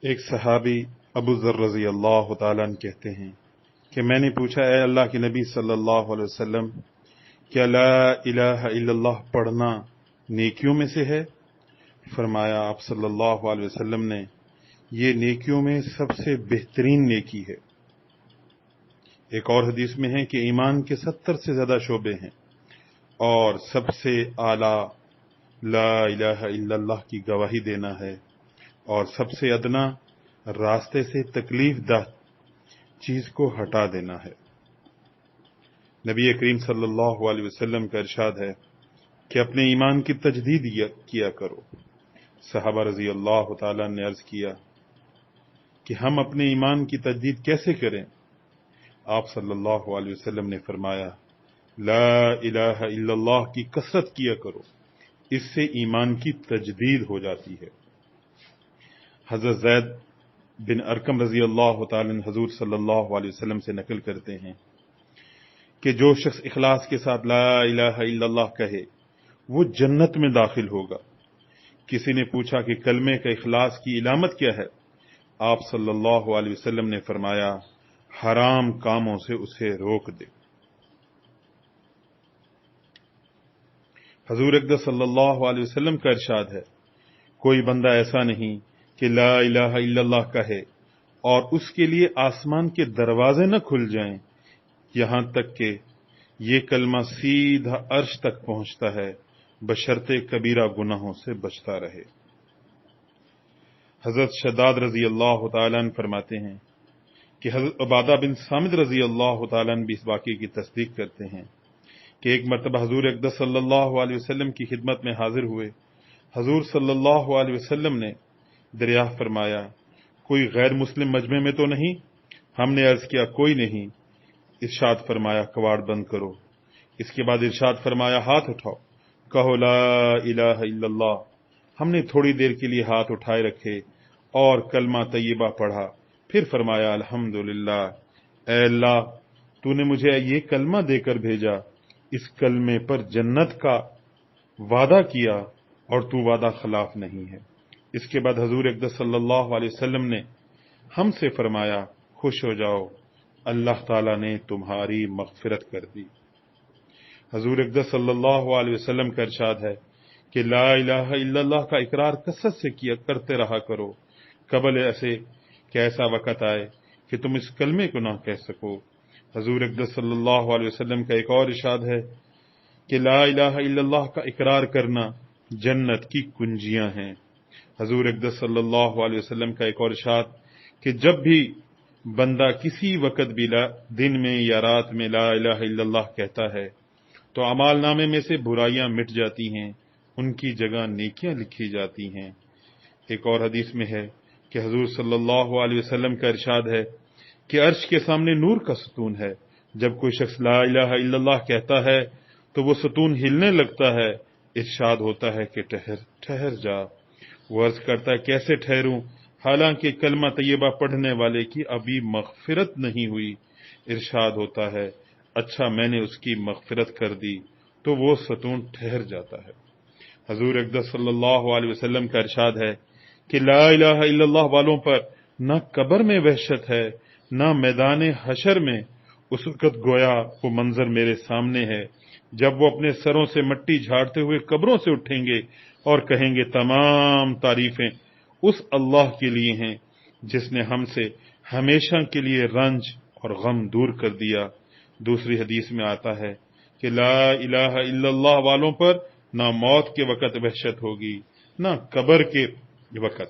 ایک صحابی ابو ذر رضی اللہ تعالیٰ عنہ کہتے ہیں کہ میں نے پوچھا، اے اللہ کے نبی صلی اللہ علیہ وسلم، کیا لا الہ الا اللہ پڑھنا نیکیوں میں سے ہے؟ فرمایا آپ صلی اللہ علیہ وسلم نے، یہ نیکیوں میں سب سے بہترین نیکی ہے۔ ایک اور حدیث میں ہے کہ ایمان کے 70 سے زیادہ شعبے ہیں اور سب سے اعلیٰ لا الہ الا اللہ کی گواہی دینا ہے، اور سب سے ادنا راستے سے تکلیف دہ چیز کو ہٹا دینا ہے۔ نبی کریم صلی اللہ علیہ وسلم کا ارشاد ہے کہ اپنے ایمان کی تجدید کیا کرو۔ صحابہ رضی اللہ تعالیٰ نے عرض کیا کہ ہم اپنے ایمان کی تجدید کیسے کریں؟ آپ صلی اللہ علیہ وسلم نے فرمایا، لا الہ الا اللہ کی کثرت کیا کرو، اس سے ایمان کی تجدید ہو جاتی ہے۔ حضرت زید بن ارقم رضی اللہ تعالیٰ عنہ حضور صلی اللہ علیہ وسلم سے نقل کرتے ہیں کہ جو شخص اخلاص کے ساتھ لا الہ الا اللہ کہے وہ جنت میں داخل ہوگا۔ کسی نے پوچھا کہ کلمے کا اخلاص کی علامت کیا ہے؟ آپ صلی اللہ علیہ وسلم نے فرمایا، حرام کاموں سے اسے روک دے۔ حضور اقدس صلی اللہ علیہ وسلم کا ارشاد ہے، کوئی بندہ ایسا نہیں کہ لا الہ الا اللہ کہے اور اس کے لیے آسمان کے دروازے نہ کھل جائیں یہاں تک کہ یہ کلمہ سیدھا عرش تک پہنچتا ہے، بشرطے کبیرہ گناہوں سے بچتا رہے۔ حضرت شداد رضی اللہ تعالیٰ عنہ فرماتے ہیں کہ حضرت عبادہ بن صامت رضی اللہ تعالیٰ عنہ بھی اس واقعے کی تصدیق کرتے ہیں کہ ایک مرتبہ حضور اقدس صلی اللہ علیہ وسلم کی خدمت میں حاضر ہوئے۔ حضور صلی اللہ علیہ وسلم نے دریافت فرمایا، کوئی غیر مسلم مجمع میں تو نہیں؟ ہم نے عرض کیا، کوئی نہیں۔ ارشاد فرمایا، کواڑ بند کرو۔ اس کے بعد ارشاد فرمایا، ہاتھ اٹھاؤ، کہو لا الہ الا اللہ۔ ہم نے تھوڑی دیر کے لیے ہاتھ اٹھائے رکھے اور کلمہ طیبہ پڑھا، پھر فرمایا، الحمدللہ، اے اللہ تو نے مجھے یہ کلمہ دے کر بھیجا، اس کلمے پر جنت کا وعدہ کیا اور تو وعدہ خلاف نہیں ہے۔ اس کے بعد حضور اقدس صلی اللہ علیہ وسلم نے ہم سے فرمایا، خوش ہو جاؤ، اللہ تعالیٰ نے تمہاری مغفرت کر دی۔ حضور اقدس صلی اللہ علیہ وسلم کا ارشاد ہے کہ لا الہ الا اللہ کا اقرار کثرت سے کرتے رہا کرو، قبل ایسے کہ ایسا وقت آئے کہ تم اس کلمے کو نہ کہہ سکو۔ حضور اقدس صلی اللہ علیہ وسلم کا ایک اور ارشاد ہے کہ لا الہ الا اللہ کا اقرار کرنا جنت کی کنجیاں ہیں۔ حضور اقدس صلی اللہ علیہ وسلم کا ایک اور ارشاد کہ جب بھی بندہ کسی وقت بھی دن میں یا رات میں لا الہ الا اللہ کہتا ہے تو اعمال نامے میں سے برائیاں مٹ جاتی ہیں، ان کی جگہ نیکیاں لکھی جاتی ہیں۔ ایک اور حدیث میں ہے کہ حضور صلی اللہ علیہ وسلم کا ارشاد ہے کہ عرش کے سامنے نور کا ستون ہے، جب کوئی شخص لا الہ الا اللہ کہتا ہے تو وہ ستون ہلنے لگتا ہے، ارشاد ہوتا ہے کہ ٹھہر جا۔ وہ عرض کرتا ہے، کیسے ٹھہروں حالانکہ کلمہ طیبہ پڑھنے والے کی ابھی مغفرت نہیں ہوئی؟ ارشاد ہوتا ہے، اچھا میں نے اس کی مغفرت کر دی، تو وہ ستون ٹھہر جاتا ہے۔ حضور اقدس صلی اللہ علیہ وسلم کا ارشاد ہے کہ لا الہ الا اللہ والوں پر نہ قبر میں وحشت ہے نہ میدان حشر میں۔ اس وقت گویا وہ منظر میرے سامنے ہے جب وہ اپنے سروں سے مٹی جھاڑتے ہوئے قبروں سے اٹھیں گے اور کہیں گے، تمام تعریفیں اس اللہ کے لیے ہیں جس نے ہم سے ہمیشہ کے لیے رنج اور غم دور کر دیا۔ دوسری حدیث میں آتا ہے کہ لا الہ الا اللہ والوں پر نہ موت کے وقت وحشت ہوگی نہ قبر کے وقت۔